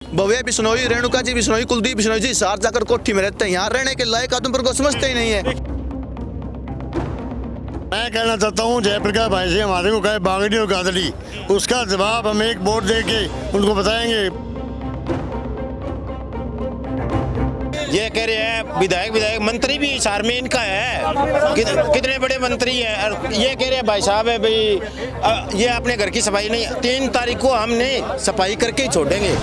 भव्य बिश्नोई, रेणुका जी बिश्नोई, कुलदीप बिश्नोई जी हिसार जाकर कोठी में रहते हैं। यहाँ रहने के लायक आदमपुर को समझते ही नहीं है। मैं कहना चाहता हूँ जयप्रकाश भाई से हमारे को कहे बागड़ी और गादड़ी, उसका जवाब हम एक वोट दे के उनको बताएंगे। ये कह रहे हैं विधायक मंत्री भी हिसार में इनका है, कितने बड़े मंत्री हैं। और ये कह रहे हैं भाई साहब है भाई ये अपने घर की सफाई नहीं, 3 तारीख को हमने सफाई करके ही छोड़ेंगे।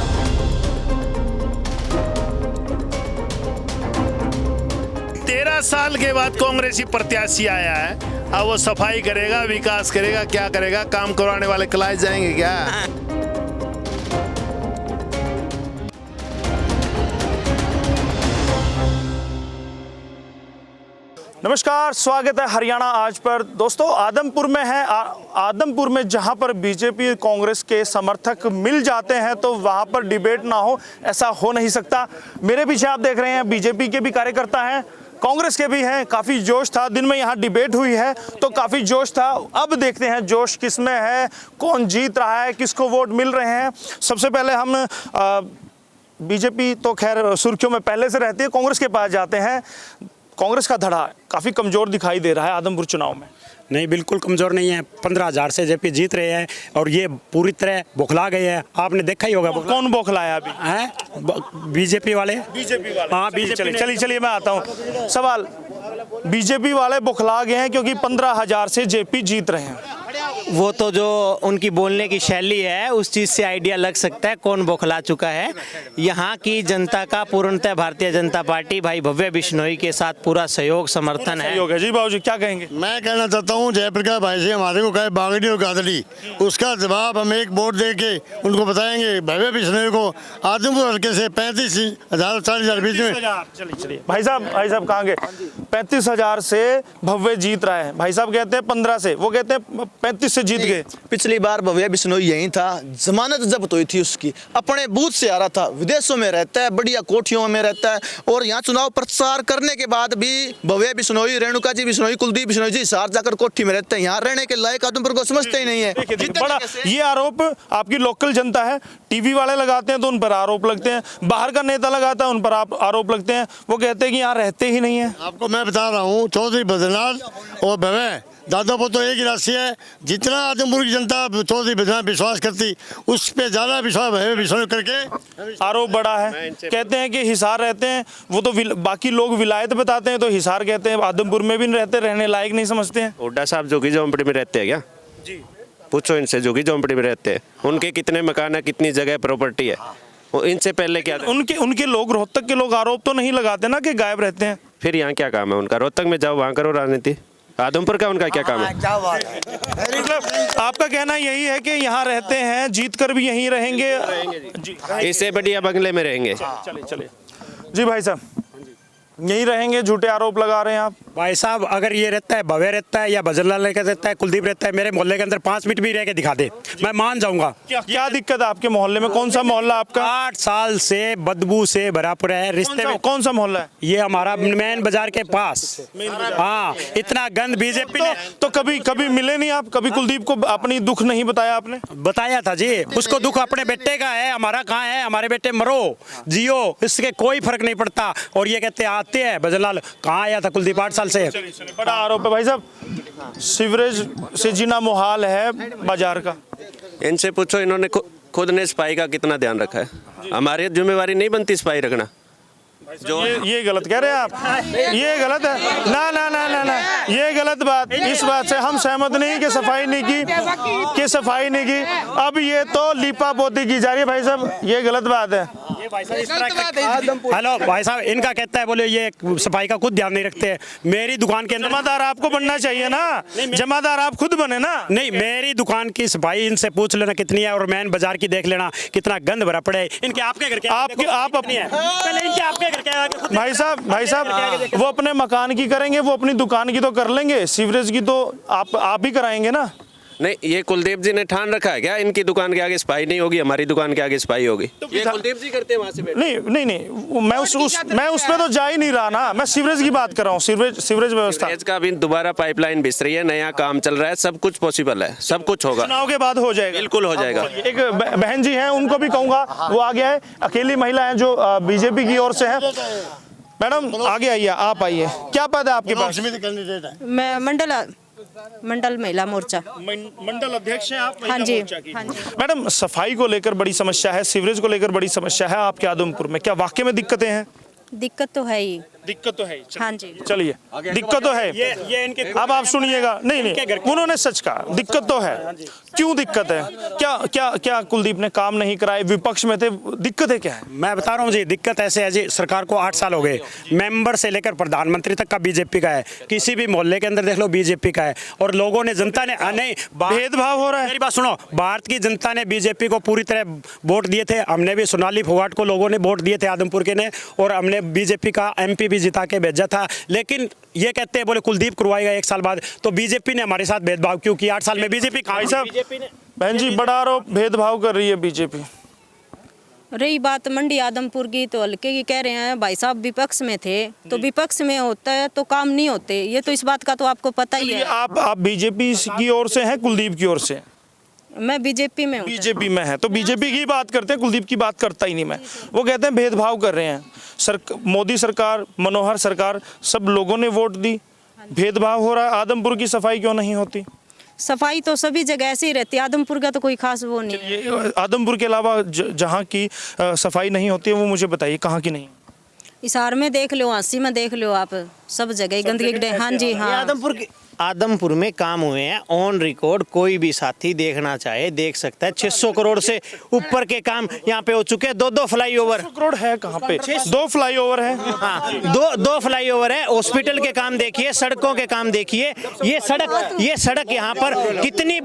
13 साल के बाद कांग्रेसी प्रत्याशी आया है, अब वो सफाई करेगा, विकास करेगा, क्या करेगा? काम करवाने वाले कलाए जाएंगे क्या? नमस्कार, स्वागत है हरियाणा आज पर। दोस्तों, आदमपुर में है आदमपुर में जहां पर बीजेपी कांग्रेस के समर्थक मिल जाते हैं तो वहां पर डिबेट ना हो, ऐसा हो नहीं सकता। मेरे पीछे आप देख रहे हैं बीजेपी के भी कार्यकर्ता हैं, कांग्रेस के भी हैं। काफ़ी जोश था, दिन में यहाँ डिबेट हुई है तो काफ़ी जोश था। अब देखते हैं जोश किस में है, कौन जीत रहा है, किसको वोट मिल रहे हैं। सबसे पहले हम बीजेपी तो खैर सुर्खियों में पहले से रहती है, कांग्रेस के पास जाते हैं। कांग्रेस का धड़ा काफ़ी कमज़ोर दिखाई दे रहा है आदमपुर चुनाव में। नहीं, बिल्कुल कमज़ोर नहीं है। 15,000 से जेपी जीत रहे हैं और ये पूरी तरह बौखला गए हैं। आपने देखा ही होगा। कौन बौखलाया अभी है? बीजेपी वाले। हाँ, बीजेपी। चलिए मैं आता हूँ। सवाल, बीजेपी वाले बौखला गए हैं क्योंकि 15,000 से जेपी जीत रहे हैं। वो तो जो उनकी बोलने की शैली है उस चीज़ से आइडिया लग सकता है कौन बौखला चुका है। यहाँ की जनता का पूर्णतः भारतीय जनता पार्टी भाई भव्य बिश्नोई के साथ पूरा सहयोग समर्थन है। सहयोग है जी। बाबूजी क्या कहेंगे? मैं कहना चाहता हूँ जयप्रकाश भाई से हमारे को कहे बागड़ी और गादड़ी, उसका जवाब हम एक वोट दे के उनको बताएंगे। भव्य बिश्नोई को आदमपुर हल्के से 35,000 40,000 बीच में। चलिए भाई साहब कहाँ गए? 35,000 से भव्य जीत रहा है। भाई साहब कहते हैं 15 से, वो कहते हैं 35 से जीत गए। पिछली बार भव्य बिश्नोई यही था, जमानत जब्त हुई थी उसकी, अपने बूथ से आ रहा था, विदेशों में रहता है, बढ़िया कोठियों में रहता है और यहाँ चुनाव प्रचार करने के बाद भी भव्य बिश्नोई, रेणुका जी बिश्नोई, कुलदीप बिश्नोई जी हिसार जाकर कोठी में रहते हैं। यहाँ रहने के लायक आदमपुर को समझते ही नहीं है। बड़ा ये आरोप आपकी लोकल जनता है, टीवी वाले लगाते हैं तो उन पर आरोप लगते हैं, बाहर का नेता लगाता है उन पर आरोप लगते हैं। वो कहते हैं कि यहाँ रहते ही नहीं है। आपको मैं बता रहा हूँ, चौधरी बद्रीनाथ और भव्य दादा वो तो एक ही राशि है। जितना आदमपुर की जनता चौधरी बद्रीनाथ विश्वास करती, उस पर ज़्यादा विश्वास भव्य बिश्नोई करके आरोप बड़ा है। कहते हैं कि हिसार रहते हैं, वो तो बाकी लोग विलायत बताते हैं तो हिसार कहते हैं, आदमपुर में भी रहते, रहने लायक नहीं समझते हैं। हुड्डा साहब जोगी झोंपड़ी में रहते हैं क्या जी? पूछो इनसे, जोगी झोंपड़ी में रहते हैं, उनके कितने मकान है, कितनी जगह प्रॉपर्टी है, वो इनसे पहले क्या उनके लोग, रोहतक के लोग आरोप तो नहीं लगाते ना कि गायब रहते हैं। फिर यहाँ क्या काम है उनका? रोहतक में जाओ, वहाँ करो राजनीति। आदमपुर का उनका क्या काम है? मतलब आपका कहना यही है कि यहाँ रहते हैं, जीत कर भी यहीं रहेंगे, इससे बढ़िया बंगले में रहेंगे। चलिए जी भाई साहब, यहीं रहेंगे, झूठे आरोप लगा रहे हैं आप। भाई साहब, अगर ये रहता है, भव्य रहता है या भजनलाल रहता है, कुलदीप रहता है, मेरे मोहल्ले के अंदर 5 मिनट भी रह के दिखा दे, मैं मान जाऊंगा। क्या दिक्कत है आपके मोहल्ले में? कौन सा मोहल्ला आपका? 8 साल से बदबू से भरा पड़ा है। रिश्ते में कौन सा मोहल्ला है? ये हमारा मेन बाजार के पास। हाँ, इतना गंद बीजेपी ने तो कभी मिले नहीं आप? कभी कुलदीप को अपनी दुख नहीं बताया आपने? बताया था जी, उसको दुख अपने बेटे का है, हमारा कहाँ है? हमारे बेटे मरो जियो, इसके कोई फर्क नहीं पड़ता। और ये कहते आते हैं भजनलाल, कहाँ आया था कुलदीप 8 साल से? बड़ा आरोप है भाई साहब। सीवरेज से जीना मुहाल है बाजार का। इनसे पूछो, इन्होंने खुद ने सफाई का कितना ध्यान रखा है? हमारी जिम्मेवारी नहीं बनती सफाई रखना। जो ये गलत कह रहे हैं आप, ये गलत है। ना ना ना ना ना, ये गलत बात। इस बात से हम सहमत नहीं कि सफाई नहीं की, सफाई नहीं की। अब ये तो लीपा पोती की जा रही है भाई साहब, ये गलत बात है। हेलो भाई साहब, इनका कहता है बोले ये सफाई का खुद ध्यान नहीं रखते हैं। मेरी दुकान के अंदर जमादार आपको बनना चाहिए ना, जमादार आप खुद बने ना। नहीं, मेरी दुकान की सफाई इनसे पूछ लेना कितनी है और मैन बाजार की देख लेना कितना गंद भरा पड़ा है। इनके आपके घर के आप पहले इनके आपके घर के भाई साहब वो अपने मकान की करेंगे, वो अपनी दुकान की तो कर लेंगे, सीवरेज की तो आप ही कराएंगे ना। नहीं, ये कुलदीप जी ने ठान रखा है क्या इनकी दुकान के आगे सफाई नहीं होगी, हमारी दुकान के आगे सफाई होगी? ये कुलदीप जी करते हैं वहाँ से बैठ। नहीं, मैं उस पे तो जा ही नहीं रहा ना, मैं सीवरेज की बात कर रहा हूँ, सीवरेज व्यवस्था। सीवरेज का भी दोबारा पाइपलाइन बिछ रही है, नया काम चल रहा है, सब कुछ पॉसिबल है, सब कुछ होगा, चुनाव के बाद हो जाएगा, बिल्कुल हो जाएगा। एक बहन जी हैं, उनको भी कहूंगा, वो आगे है, अकेली महिला है जो बीजेपी की ओर से है। मैडम आगे आइए, आप आइए, क्या पद है आपके पास? कैंडिडेट है। मैं मंडल महिला मोर्चा। मंडल अध्यक्ष हैं आप? हाँ जी, मोर्चा की। हाँ जी। मैडम, सफाई को लेकर बड़ी समस्या है, सीवरेज को लेकर बड़ी समस्या है आपके आदमपुर में, क्या वाकई में दिक्कतें हैं? दिक्कत तो है ही। दिक्कत तो है। हाँ जी। चलिए, दिक्कत तो है। ये इनके अब आप सुनिएगा, नहीं, उन्होंने सच कहा, दिक्कत तो है। क्यों दिक्कत है? क्या कुलदीप ने काम नहीं कराए, विपक्ष में थे, दिक्कतें क्या है? मैं बता रहा हूँ जी, दिक्कत ऐसे है जी, सरकार को 8 साल हो गए, मेंबर से लेकर प्रधानमंत्री तक का बीजेपी का है, किसी भी मोहल्ले के अंदर देख लो बीजेपी का है, और लोगों ने, जनता ने, नहीं, भेदभाव हो रहा है। मेरी बात सुनो, भारत की जनता ने बीजेपी को पूरी तरह वोट दिए थे, हमने भी सोनाली फोगाट को लोगों ने वोट दिए थे आदमपुर के ने, और हमने बीजेपी का MP भी जिता के भेजा था। लेकिन ये कहते हैं, बोले कुलदीप करवाएगा 1 साल बाद, तो बीजेपी ने हमारे साथ भेदभाव क्यों किया? 8 साल में बीजेपी भाई साहब, बहन जी, बड़ा आरोप, भेदभाव कर रही है बीजेपी। रही बात मंडी आदमपुर की, तो हल्के की कह रहे हैं भाई साहब विपक्ष में थे, तो विपक्ष में होता है तो काम नहीं होते, ये तो इस बात का तो आपको पता ही है। आप बीजेपी की ओर से हैं, कुलदीप की ओर से? मैं बीजेपी में हूँ। बीजेपी में है तो बीजेपी की बात करते हैं, कुलदीप की बात करता ही नहीं मैं। वो कहते हैं भेदभाव कर रहे हैं, मोदी सरकार, मनोहर सरकार, सब लोगों ने वोट दी, भेदभाव हो रहा है। आदमपुर की सफाई क्यों नहीं होती? सफाई तो सभी जगह ऐसे ही रहती है, आदमपुर का तो कोई खास वो नहीं है। ये आदमपुर के अलावा जहाँ की सफाई नहीं होती है, वो मुझे बताइए कहाँ की नहीं? हिसार में देख लो, हांसी में देख लो, आप सब जगह गंदगी। हाँ जी, हाँ। आदमपुर में काम हुए हैं ऑन रिकॉर्ड, कोई भी साथी देखना चाहे देख सकता है। 600 करोड़ से ऊपर के काम यहाँ पे हो चुके हैं। 2 फ्लाईओवर। 600 करोड़ है कहाँ पे? 2 फ्लाईओवर है। हाँ, दो फ्लाईओवर है। हॉस्पिटल के काम देखिए, सड़कों के काम देखिए। ये सड़क यहाँ पर कितनी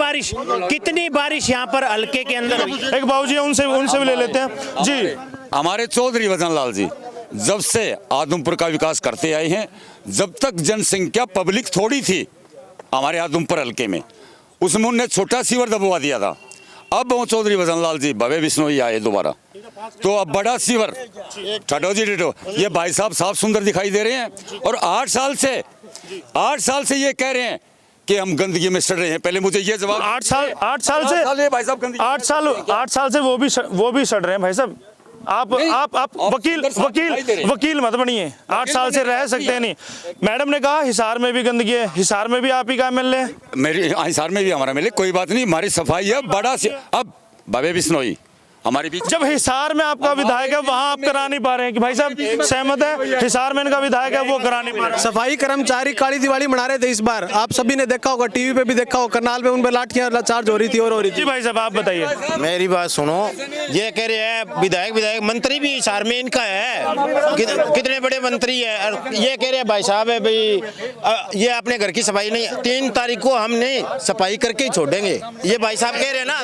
बारिश यहाँ पर हल्के के अंदर। एक बाबूजी उनसे भी ले लेते हैं जी। हमारे चौधरी वजन लाल जी जब से आदमपुर का विकास करते आए हैं, जब तक जनसंख्या पब्लिक थोड़ी थी हमारे आदमपुर हल्के में, उसमें उन्होंने छोटा सीवर दबवा दिया था। अब वो चौधरी वजन लाल जी भव्य बिश्नोई आए दोबारा, तो अब बड़ा सीवर ठटो जी ठटो, ये भाई साहब साफ सुंदर दिखाई दे रहे हैं। और 8 साल से ये कह रहे हैं कि हम गंदगी में सड़ रहे हैं। पहले मुझे ये जवाब, 8 साल से भाई साहब गंदगी, 8 साल से वो भी सड़ रहे हैं भाई साहब। आप वकील मत बनिए। 8 साल से रह सकते हैं नहीं। मैडम ने कहा हिसार में भी गंदगी है, हिसार में भी आप ही का MLA? मेरी हिसार में भी हमारा MLA, कोई बात नहीं, हमारी सफाई है बड़ा। अब भव्य बिश्नोई हमारे बीच, जब हिसार में आपका विधायक है वहां आप करा नहीं पा रहे हैं कि भाई साहब सहमत है, हिसार में इनका विधायक है वो करा नहीं पा रहे। सफाई कर्मचारी काली दिवाली मना रहे थे इस बार, आप सभी ने देखा होगा, टीवी पे भी देखा होगा, करनाल में उन पर लाठियां चार्ज हो रही थी और हो रही थी। जी भाई साहब आप बताइए। मेरी बात सुनो, ये कह रहे हैं विधायक मंत्री भी हिसार में इनका है, कितने बड़े मंत्री है। ये कह रहे हैं भाई साहब है भाई ये अपने घर की सफाई नहीं, 3 तारीख को हमने सफाई करके ही छोड़ेंगे, ये भाई साहब कह रहे हैं ना।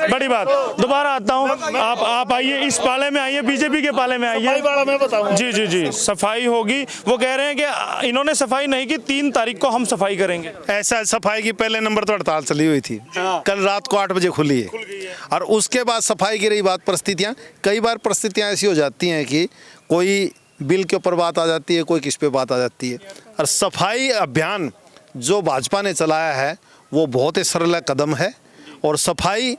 बड़ी बात दोबारा आता हूँ, आप आइए, इस पाले में आइए, बीजेपी के पाले में आइए। जी सफाई होगी। वो कह रहे हैं कि इन्होंने सफाई नहीं की, 3 तारीख को हम सफाई करेंगे। ऐसा सफाई की पहले नंबर तो हड़ताल चली हुई थी, कल रात को 8 बजे खुली है। और उसके बाद सफाई की रही बात, परिस्थितियाँ, कई बार परिस्थितियाँ ऐसी हो जाती हैं कि कोई बिल के ऊपर बात आ जाती है, कोई किस पे बात आ जाती है। और सफाई अभियान जो भाजपा ने चलाया है वो बहुत ही सरल कदम है। और सफाई,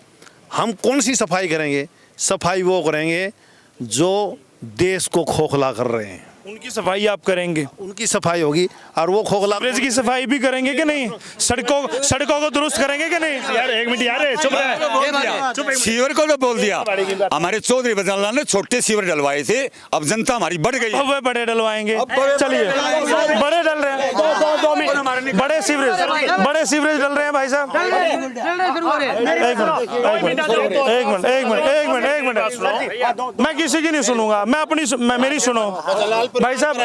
हम कौन सी सफाई करेंगे? सफाई वो करेंगे जो देश को खोखला कर रहे हैं, उनकी सफाई आप करेंगे, उनकी सफाई होगी। और वो खोखला की सफाई भी करेंगे कि नहीं? सड़कों को दुरुस्त करेंगे कि नहीं? यार एक मिनट यार, चुप रहे। सीवर को तो बोल दिया। हमारे चौधरी वजन लाल ने छोटे सीवर डलवाए थे, अब जनता हमारी बढ़ गई। अब वे बड़े डलवाएंगे। चलिए, बड़े डल रहे हैं, बड़े सीवरेज डल रहे हैं भाई साहब। एक मिनट, मैं किसी की नहीं सुनूंगा, मैं मेरी सुनो। भाई साहब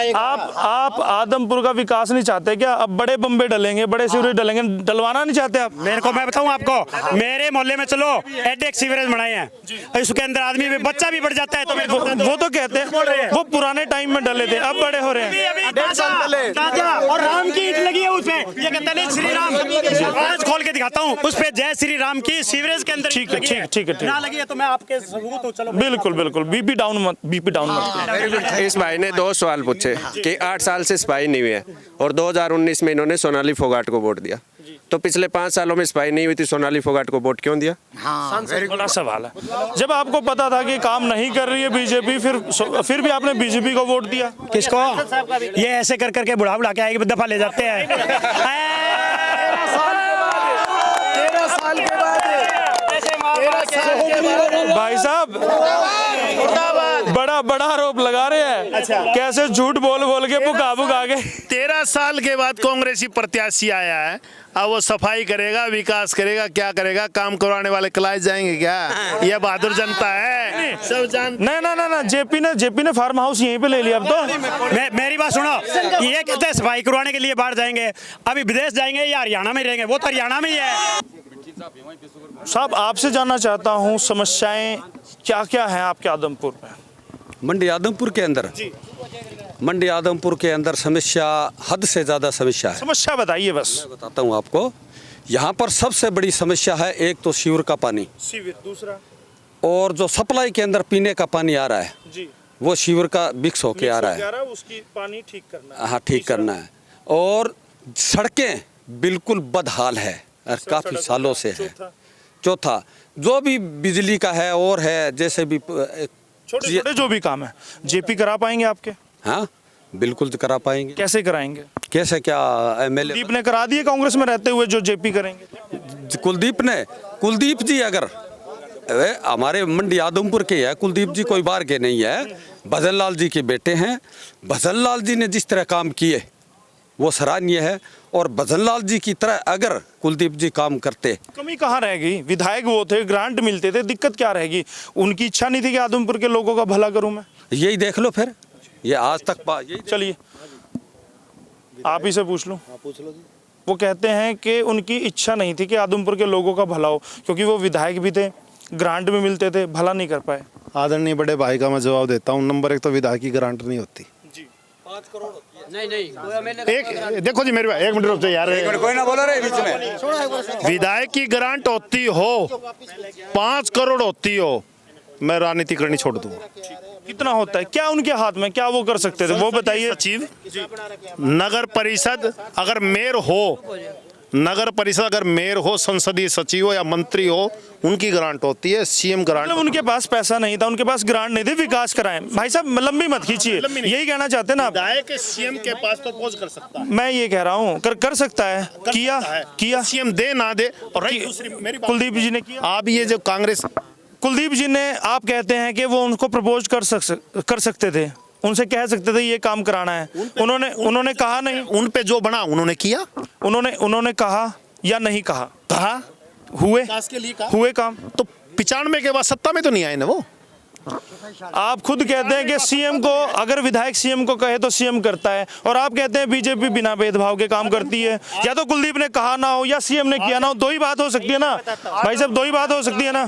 आप आदमपुर का विकास नहीं चाहते क्या? अब बड़े बम्बे डलेंगे, बड़े सीवरेज डलेंगे, डलवाना नहीं चाहते आप? मेरे को मैं बताऊं आपको, मेरे मोहल्ले में चलो एडेक सीवरेज बनाए हैं, उसके अंदर आदमी भी बच्चा भी बढ़ जाता है। तो वो तो कहते हैं वो पुराने टाइम में डले थे, अब बड़े हो रहे हैं। और राम की ईंट लगी है उसपे, ये कहता नहीं श्री राम, आज खोल के दिखाता हूँ उस पे जय श्री राम की सीवरेज के अंदर। ठीक है ना लगी है तो मैं आपके सबूत तो चलो। बिल्कुल बीपी डाउन मत। इस भाई ने 2 सवाल पूछे कि 8 साल से सफाई नहीं हुई है और 2019 में इन्होंने सोनाली फोगाट को वोट दिया, तो पिछले 5 सालों में सफाई नहीं हुई थी, सोनाली फोगाट को वोट क्यों दिया? बड़ा सवाल है। जब आपको पता था कि काम नहीं कर रही है बीजेपी, फिर भी आपने बीजेपी को वोट दिया। किसको? ये ऐसे कर करके बुढ़ा के आएगी, दफा ले जाते हैं। 13 साल के बाद भाई साहब बड़ा आरोप लगा रहे हैं। कैसे झूठ बोल के भुका के 13 साल के बाद कांग्रेसी प्रत्याशी आया है, अब वो सफाई करेगा, विकास करेगा, क्या करेगा? काम करवाने वाले क्लास जाएंगे क्या? ये बहादुर जनता है, सब जान। ना जेपी ने फार्म हाउस यहीं पे ले लिया। अब तो मेरी बात सुनो, ये कहते हैं सफाई करवाने के लिए बाहर जाएंगे, अभी विदेश जाएंगे या हरियाणा में रहेंगे? वो तो हरियाणा में ही है। साहब आपसे जानना चाहता हूँ, समस्याएं क्या क्या हैं आपके आदमपुर में? मंडी आदमपुर के अंदर समस्या हद से ज़्यादा समस्या है। समस्या बताइए बस। मैं बताता हूँ आपको। यहाँ पर सबसे बड़ी समस्या है, एक तो सीवर का पानी, दूसरा और जो सप्लाई के अंदर पीने का पानी आ रहा है जी, वो सीवर का मिक्स होके आ रहा है, उसकी पानी ठीक करना है। हाँ ठीक करना है। और सड़कें बिल्कुल बदहाल है और काफ़ी सालों से है। चौथा जो भी बिजली का है और है, जैसे भी छोटे जो भी काम है जेपी करा पाएंगे आपके? हाँ बिल्कुल करा पाएंगे। कैसे कराएंगे? कैसे? क्या एमएलए कुलदीप ने करा दिए कांग्रेस में रहते हुए जो जेपी करेंगे? कुलदीप जी अगर हमारे मंडी आदमपुर के है, कुलदीप जी कोई बाहर के नहीं है, भजन लाल जी के बेटे हैं। भजन लाल जी ने जिस तरह काम किए वो सराहनीय है, और भजन लाल जी की तरह अगर कुलदीप जी काम करते। कमी कहाँ रहेगी? विधायक वो थे, ग्रांट मिलते थे, दिक्कत क्या रहेगी? उनकी इच्छा नहीं थी कि आदमपुर के लोगों का भला करूं मैं? यही देख लो फिर, ये आज तक चलिए आप ही से पूछ लूं। वो कहते हैं कि उनकी इच्छा नहीं थी कि आदमपुर के लोगों का भला हो, क्योंकि वो विधायक भी थे, ग्रांट भी मिलते थे, भला नहीं कर पाए। आदरणीय बड़े भाई का मैं जवाब देता हूँ। नंबर 1 तो विधायक की ग्रांट नहीं होती। 5 करोड़ एक देखो जी मेरे भाई, 1 मिनट रुक जाओ यार, कोई ना बोला रहे बीच में। विधायक की ग्रांट होती हो, 5 करोड़ होती हो, मैं राजनीति करनी छोड़ दूंगा। कितना होता है? क्या उनके हाथ में, क्या वो कर सकते थे वो बताइए। सचिव, नगर परिषद अगर मेयर हो, नगर परिषद अगर मेयर हो, संसदीय सचिव हो या मंत्री हो, उनकी ग्रांट होती है। सीएम ग्रांट, मतलब उनके पास पैसा नहीं था, उनके पास ग्रांट नहीं थी, विकास कराएं। भाई साहब लंबी मत खींचिए, यही कहना चाहते हैं ना आप? विधायक सीएम के पास प्रपोज कर सकता है। मैं ये कह रहा हूँ कर सकता है, किया सीएम दे ना दे। और दूसरी मेरी कुलदीप जी ने किया। आप ये जो कांग्रेस, कुलदीप जी ने, आप कहते हैं कि वो उनको प्रपोज कर सकते थे, उनसे कह सकते थे ये काम कराना है, उन्होंने कहा नहीं। उन पे जो बना उन्होंने किया। उन्होंने कहा या नहीं कहा? हुए काम। तो 95 के बाद सत्ता में तो नहीं आए ना वो। आप खुद कहते हैं कि सीएम को, अगर विधायक सीएम को कहे तो सीएम करता है, और आप कहते हैं बीजेपी बिना भेदभाव के काम करती है। या तो कुलदीप ने कहा ना हो या सीएम ने किया ना हो, दो ही बात हो सकती है ना भाई साहब, दो ही बात हो सकती है ना,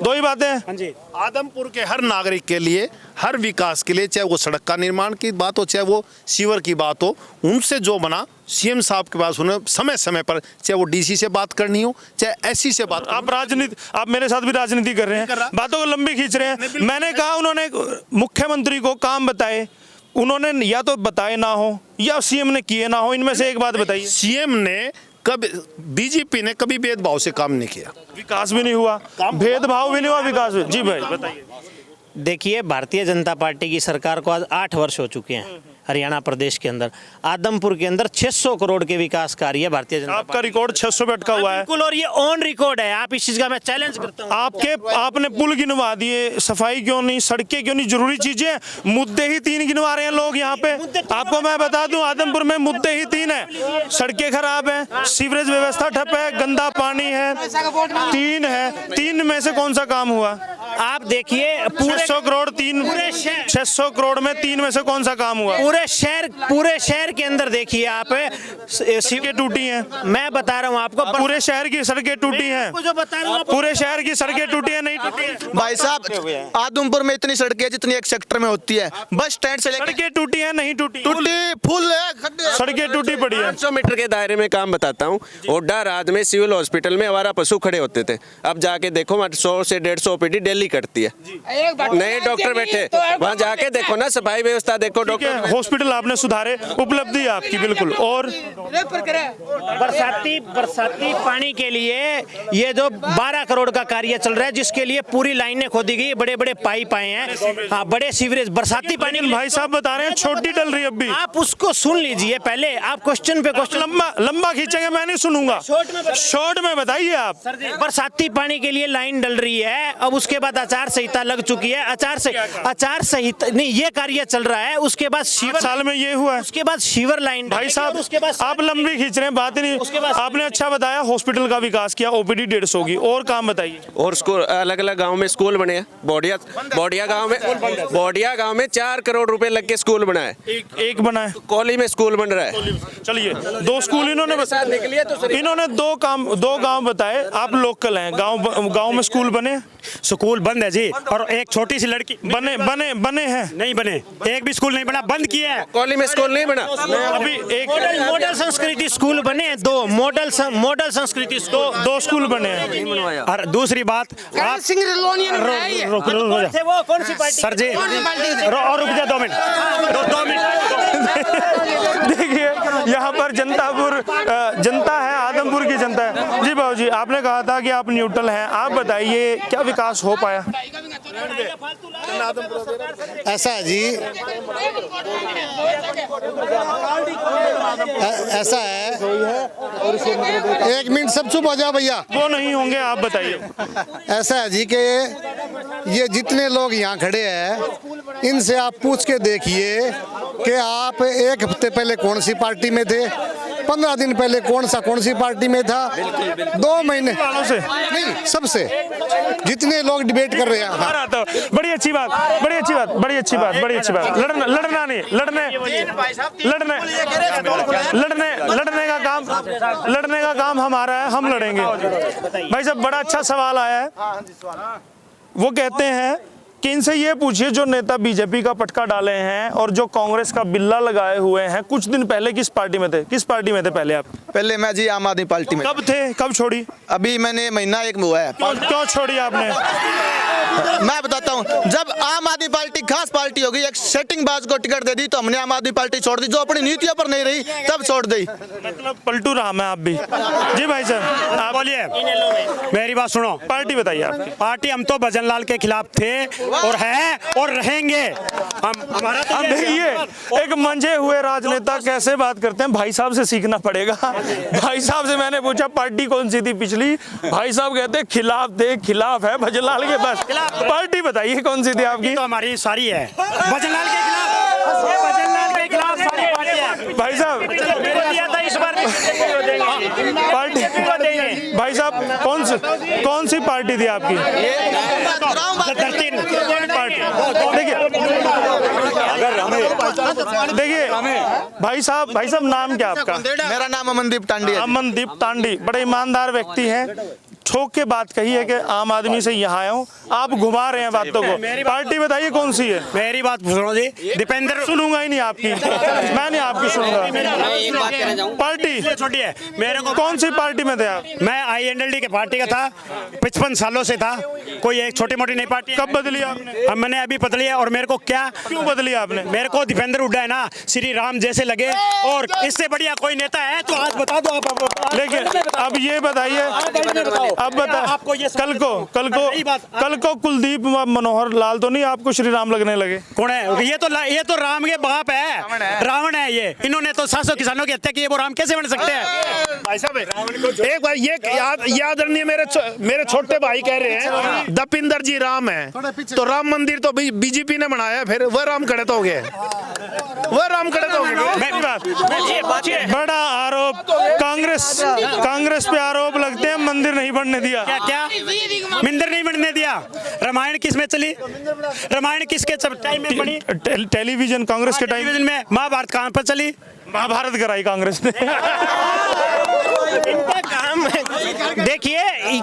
दो ही बातें। आदमपुर के हर नागरिक के लिए, हर विकास के लिए, चाहे वो सड़क का निर्माण की बात हो, चाहे वो सीवर की बात हो, उनसे जो बना सीएम साहब के पास उन्हें समय समय पर, चाहे वो डीसी से बात करनी हो, चाहे एससी से बात। आप मेरे साथ भी राजनीति कर रहे हैं, बातों को लंबी खींच रहे हैं। मैंने कहा उन्होंने मुख्यमंत्री को काम बताए, उन्होंने या तो बताए ना हो या सीएम ने किए ना हो, इनमें से एक बात बताइए। सीएम ने कभी, बीजेपी ने कभी भेदभाव से काम नहीं किया, विकास भी नहीं हुआ, भेदभाव भी नहीं हुआ, विकास भी। जी भाई बताइए। देखिए, भारतीय जनता पार्टी की सरकार को आज 8 वर्ष हो चुके हैं। हरियाणा प्रदेश के अंदर, आदमपुर के अंदर 600 करोड़ के विकास कार्य भारतीय जनता आपका रिकॉर्ड 600 पे अटका हुआ है। बिल्कुल, और ये ऑन रिकॉर्ड है। आप इस चीज का मैं चैलेंज करता हूं। आपने पुल गिनवा दिए, सफाई क्यों नहीं, सड़कें क्यों नहीं? जरूरी चीजें, मुद्दे ही 3 गिनवा रहे हैं लोग यहाँ पे। आपको मैं बता दूं, आदमपुर में मुद्दे ही 3 है। सड़कें खराब है, सीवरेज व्यवस्था ठप है, गंदा पानी है, 3 है। 3 में से कौन सा काम हुआ? आप देखिए पूरे 600 करोड़ तीन, पूरे शहर 600 करोड़ में 3 में से कौन सा काम हुआ? पूरे शहर के अंदर देखिए आप सड़कें टूटी हैं। मैं बता रहा हूँ आपको, पूरे शहर की सड़कें टूटी हैं। जो बता रहा हूँ पूरे शहर की सड़कें टूटी हैं, नहीं टूटी हैं? भाई साहब आदमपुर में इतनी सड़कें जितनी एक सेक्टर में होती है, बस स्टैंड से लेकर सड़कें टूटी हैं, नहीं टूटी? टूटी फुल है, खड्डे हैं। सड़कें टूटी पड़ी है। 500 मीटर के दायरे में काम बताता हूँ। ओडा राज में सिविल हॉस्पिटल में हमारा पशु खड़े होते थे, अब जाके देखो 100 से 150 ओपीडी डेली करती है, नए डॉक्टर बैठे, वहाँ जाके देखो ना, सफाई व्यवस्था देखो, डॉक्टर। हॉस्पिटल आपने सुधारे, उपलब्धि है आपकी बिल्कुल। और बरसाती पानी के लिए ये जो 12 करोड़ का कार्य चल रहा है, जिसके लिए पूरी लाइनें खोदी गई, बड़े बड़े पाइप आए हैं, हाँ बड़े सीवरेज बरसाती पानी। भाई साहब बता रहे हैं छोटी डल रही है अभी। आप उसको सुन लीजिए पहले, आप क्वेश्चन पे क्वेश्चन लंबा खींचेंगे, मैं नहीं सुनूंगा। शॉर्ट में बताइए आप। बरसाती पानी के लिए लाइन डल रही है, अब उसके बाद आचार संहिता लग चुकी है, आचार संहिता नहीं, ये कार्य चल रहा है, उसके बाद शिवर साल में ये हुआ है, उसके बाद शिवर लाइन। भाई साहब उसके बाद आप लंबी खींच रहे हैं, बात ही नहीं। आपने अच्छा बताया, हॉस्पिटल का विकास किया, ओपीडी 150 की, और काम बताइए। और स्कूल अलग अलग गांव में स्कूल बने हैं। बोडिया गांव में 4 करोड़ रुपए लग के स्कूल बना है। एक बना है, कोली में स्कूल बन रहा है। चलिए 2 स्कूल इन्होंने 2 गांव बताए। आप लोकल हैं, गांव में स्कूल बने? स्कूल बंद है जी, और एक छोटी सी लड़की बने हैं, नहीं बने, एक भी स्कूल नहीं बना, बंद किया है। कोली में स्कूल नहीं बना अभी। एक मॉडल संस्कृति स्कूल बने हैं, 2 मॉडल संस्कृति स्कूल, 2 स्कूल बने हैं। और दूसरी बात, आप वो कौन सी पार्टी? सर जी और रुक जा 2 मिनट, 2 मिनट। देखिए यहाँ पर जनता है, आदमपुर की जनता है। जी बाबू जी, आपने कहा था कि आप न्यूट्रल हैं, आप बताइए क्या विकास हो पाया? ऐसा है जी, ऐसा है, 1 मिनट सब चुप हो जाओ भैया। वो नहीं होंगे, आप बताइए। ऐसा है जी कि ये जितने लोग यहाँ खड़े हैं, इनसे आप पूछ के देखिए कि आप 1 हफ्ते पहले कौन सी पार्टी में थे, 15 दिन पहले कौन सी पार्टी में था, 2 महीने से नहीं, सबसे जितने लोग डिबेट कर रहे हैं। हाँ। बड़ी अच्छी बात। लड़ने का काम हमारा है, हम लड़ेंगे। भाई साहब बड़ा अच्छा सवाल आया है। वो कहते हैं कि इनसे ये पूछिए, जो नेता बीजेपी का पटका डाले हैं और जो कांग्रेस का बिल्ला लगाए हुए हैं, कुछ दिन पहले किस पार्टी में थे? पहले आप? पहले मैं जी आम आदमी पार्टी में। कब थे, कब छोड़ी? अभी मैंने महीना 1 में हुआ है। क्यों छोड़ी आपने? मैं बताता हूँ, जब आम आदमी पार्टी खास पार्टी होगी, एक सेटिंग बाज को टिकट दे दी तो हमने आम आदमी पार्टी छोड़ दी, जो अपनी नीतियों पर नहीं रही तब छोड़ दी। मतलब पलटू राम है आप भी। जी भाई साहब आप बोलिए, मेरी बात सुनो। पार्टी बताइए आपकी। पार्टी, हम तो भजन लाल के खिलाफ थे और है और रहेंगे। हमारा तो देखिए एक मंझे हुए राजनेता कैसे बात करते हैं, भाई साहब से सीखना पड़ेगा। भाई साहब से मैंने पूछा पार्टी कौन सी थी पिछली, भाई साहब कहते खिलाफ है भजन लाल के। बस पार्टी बताइए कौन सी थी आपकी? तो हमारी सारी है भजन लाल के खिलाफ, सारी पार्टी है। भाई साहब इस बार पार्टी, भाई साहब कौन सी पार्टी थी आपकी? देखिए भाई साहब नाम क्या आपका? मेरा नाम अमनदीप टांडी है। अमनदीप टांडी बड़े ईमानदार व्यक्ति हैं, ठोक के बात कही है कि आम आदमी से यहाँ आया हूँ, आप घुमा रहे हैं बातों को। पार्टी बताइए कौन सी है? मेरी बात सुनो जी, दीपेंद्र सुनूंगा ही नहीं आपकी, मैं नहीं आपकी सुनूंगा। पार्टी छोटी है मेरे को। कौन सी पार्टी में थे आप? मैं INLD के पार्टी का था, 55 सालों से था, कोई एक छोटी मोटी नहीं पार्टी। कब बदली आपने? अब मैंने अभी बदली है। और मेरे को क्यों बदली आपने? मेरे को दीपेंद्र हुड्डा है ना, श्री राम जैसे लगे, और इससे बढ़िया कोई नेता है तो आज बता दो आप। लेकिन अब ये बताइए, अब बता, आपको ये कल को कुलदीप मनोहर लाल तो नहीं आपको श्री राम लगने लगे? कौन है ये? तो राम के बाप है, रावण है ये। इन्होंने तो 700 किसानों की हत्या की है, वो राम कैसे बन सकते हैं? भाई साहब एक बार ये याद रखिए, मेरे छोटे भाई कह रहे हैं दीपेंद्र जी राम है, तो राम मंदिर तो बीजेपी ने बनाया, फिर वह राम खड़े तो हो गए। वह राम खड़े हो गए। बड़ा आरोप कांग्रेस पे आरोप लगते हैं, मंदिर नहीं बनने दिया। क्या मंदिर नहीं बनने दिया? रामायण किस में चली? रामायण किसके टाइम में बनी? टेलीविजन कांग्रेस के टाइम टेलीविजन में। महाभारत कहाँ पर चली? महाभारत कराई कांग्रेस ने। इनका काम देखिए,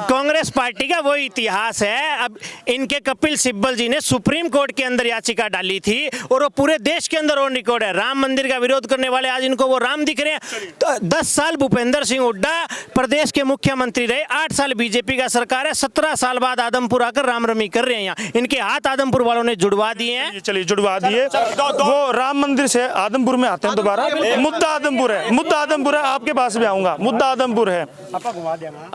कांग्रेस पार्टी का वो इतिहास है। अब इनके कपिल सिब्बल जी ने सुप्रीम कोर्ट के अंदर याचिका डाली थी और वो पूरे देश के अंदर ऑन रिकॉर्ड है। राम मंदिर का विरोध करने वाले आज इनको वो राम दिख रहे हैं। तो 10 साल भूपेंद्र सिंह हुड्डा प्रदेश के मुख्यमंत्री रहे, 8 साल बीजेपी का सरकार है, 17 साल बाद आदमपुर आकर रामरमी कर रहे हैं। यहाँ इनके हाथ आदमपुर वालों ने जुड़वा दिए हैं। चलिए जुड़वा दिए। वो राम मंदिर से आदमपुर में आते हैं दोबारा। मुद्दा आदमपुर है, आपके पास भी आऊंगा। मुद्दा आदमपुर है।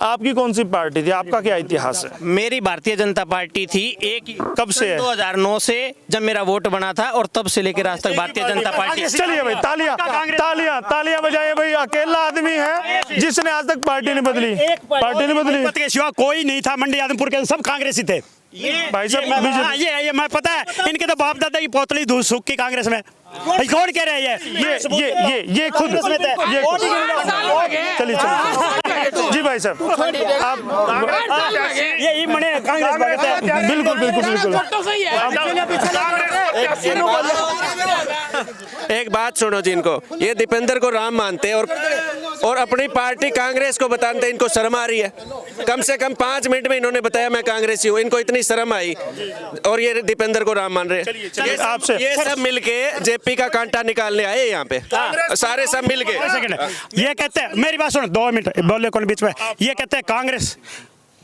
आपकी कौन सी पार्टी थी? आपका क्या इतिहास है? मेरी भारतीय जनता पार्टी थी। एक कब से है? 2009 से जब मेरा वोट बना था, और तब से लेकर आज तक भारतीय जनता पार्टी। चलिए भाई, तालियां बजाइए भाई। अकेला आदमी है जिसने आज तक पार्टी नहीं बदली। पार्टी नहीं बदली के सिवा कोई नहीं था मंडी आदमपुर के, सब कांग्रेसी थे। भाई साहब, ये मैं पता है, इनके तो बाप दादा की पोतली दूध सूख की कांग्रेस में। कौन कह रहे हैं ये खुद चलिए जी भाई साहब, आप ये मने कांग्रेस बिल्कुल। एक बात सुनो जी, इनको ये दीपेंद्र को राम मानते हैं और अपनी पार्टी कांग्रेस को बताते हैं। इनको शर्म आ रही है? कम से कम 5 मिनट में इन्होंने बताया मैं कांग्रेसी हूँ। इनको इतनी शर्म आई और ये दीपेंद्र को राम मान रहे हैं। आपसे ये सब मिलके जेपी का कांटा निकालने आए यहाँ पे, सारे सब मिलके। ये कहते हैं, मेरी बात सुनो, 2 मिनट बोले कौन बीच में। ये कहते हैं कांग्रेस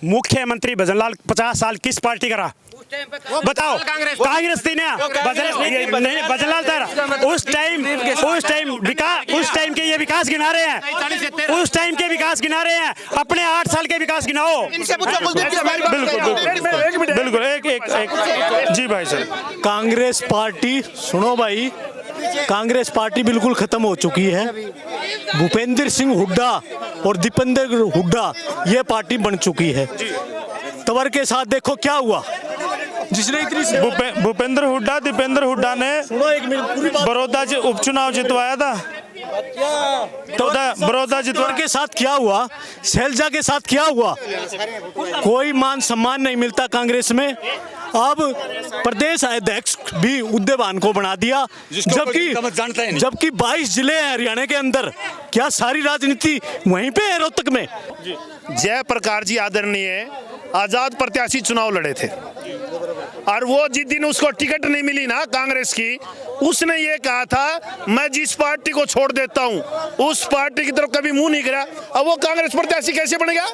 मुख्यमंत्री भजनलाल 50 साल किस पार्टी का रहा? बताओ। कांग्रेस थी ना? भजनलाल था। उस टाइम के ये विकास गिना रहे हैं। उस टाइम के विकास गिना रहे हैं। अपने 8 साल के विकास गिनाओ। बिल्कुल। एक जी भाई साहब, कांग्रेस पार्टी, सुनो भाई, कांग्रेस पार्टी बिल्कुल खत्म हो चुकी है। भूपेंद्र सिंह हुड्डा और दीपेंद्र हुड्डा ये पार्टी बन चुकी है। तंवर के साथ देखो क्या हुआ, जिसने इतनी भूपेंद्र हुड्डा, दीपेंद्र हुड्डा ने बड़ौदा उपचुनाव जितवाया था। बड़ौदा जितवार के साथ क्या हुआ, शैलजा के साथ क्या हुआ? कोई मान सम्मान नहीं मिलता कांग्रेस में। अब प्रदेश अध्यक्ष भी उद्देवान को बना दिया, जबकि 22 जिले हैं हरियाणा के अंदर। क्या सारी राजनीति वहीं पे है रोहतक में? जयप्रकाश जी आदरणीय आजाद प्रत्याशी चुनाव लड़े थे और वो जिस दिन उसको टिकट नहीं मिली ना कांग्रेस की, उसने ये कहा था मैं जिस पार्टी को छोड़ देता हूं उस पार्टी की तरफ कभी मुंह नहीं करा। अब वो कांग्रेस प्रत्याशी कैसे बनेगा?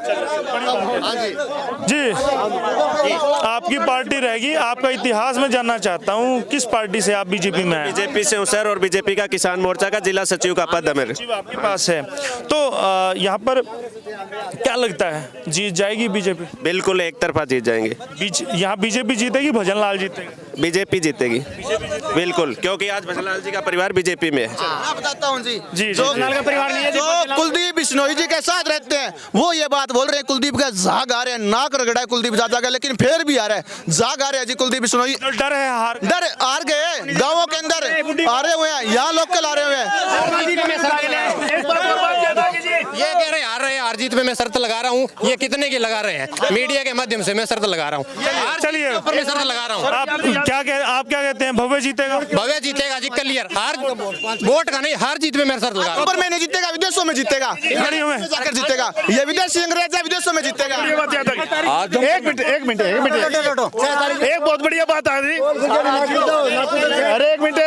जी आपकी पार्टी रहेगी। आपका इतिहास में जानना चाहता हूं, किस पार्टी से आप बीजेपी में हैं? बीजेपी से हूं सर, और बीजेपी का किसान मोर्चा का जिला सचिव का पद है मेरे आपके पास है। तो यहाँ पर क्या लगता है, जीत जाएगी बीजेपी? बिल्कुल एक तरफा जीत जाएंगे। यहाँ बीजेपी जीतेगी, भजनलाल जीतेगा? बीजेपी जीतेगी बिल्कुल, क्योंकि आज भजनलाल जी का परिवार बीजेपी में है। मैं बताता हूँ जी, जो कुलदीप बिश्नोई जी के साथ रहते हैं वो ये बात बोल रहे हैं, कुलदीप का झाग आ रहे हैं, नाक रगड़ा है कुलदीप ज्यादा का, लेकिन फिर भी आ रहा है, झाग आ रहे हैं जी कुलदीप बिश्नोई। डर है, हार गए, गाँवों के अंदर आ रहे हुए हैं, यहाँ लोकल आ रहे हुए हैं। ये कह रहे हार रहे हैं, हार जीत में मैं शर्त लगा रहा हूँ। ये कितने की लगा रहे हैं? मीडिया के माध्यम से मैं शर्त लगा रहा हूँ। चलिए मैं शर्त लगा रहा हूँ। आप क्या कहते हैं, भव्य जीतेगा? भव्य जीतेगा जी, क्लियर। हार वोट का नहीं, हार जीत में मैं शर्त लगा रहा हूँ। में नहीं जीतेगा, विदेशों में जीतेगा, जाकर जीतेगा। ये विदेशी अंग्रेज है, विदेशों में जीतेगा। एक मिनट एक बहुत बढ़िया बात आ रही। अरे एक मिनट,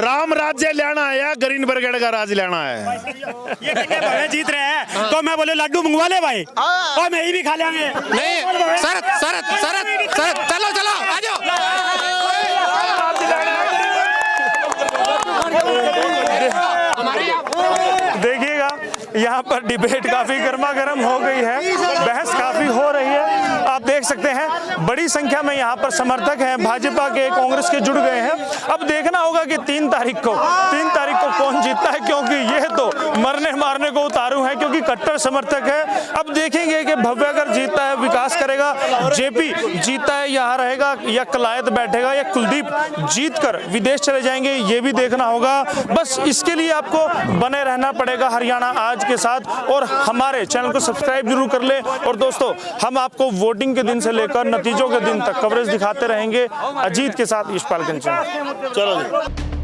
राम राज्य लेना है या ग्रीन ब्रिगेड का राज लेना है? ये कहते जीत रहे हैं तो मैं बोले लड्डू मंगवा ले भाई, और मैं ही भी खा लेंगे। नहीं, शरत चलो आ जाओ। देखिएगा यहाँ पर डिबेट काफी गर्मा गर्म हो गई है, बहस काफी हो रही है। आप देख सकते हैं बड़ी संख्या में यहाँ पर समर्थक हैं, भाजपा के, कांग्रेस के जुड़ गए हैं। अब देखना होगा कि 3 तारीख को कौन जीतता है, क्योंकि यह तो मरने मारने को उतारू है, क्योंकि कट्टर समर्थक है। अब देखेंगे कि भव्य अगर जीतता है, विकास करेगा, जेपी जीतता है, यहाँ रहेगा, या कलायत बैठेगा, या कुलदीप जीतकर विदेश चले जाएंगे, ये भी देखना होगा। बस इसके लिए आपको बने रहना पड़ेगा हरियाणा आज के साथ, और हमारे चैनल को सब्सक्राइब जरूर कर ले। और दोस्तों, हम आपको वोटिंग के दिन से लेकर नतीजों के दिन तक कवरेज दिखाते रहेंगे। अजीत के साथ यशपाल कंचन। चलो जी।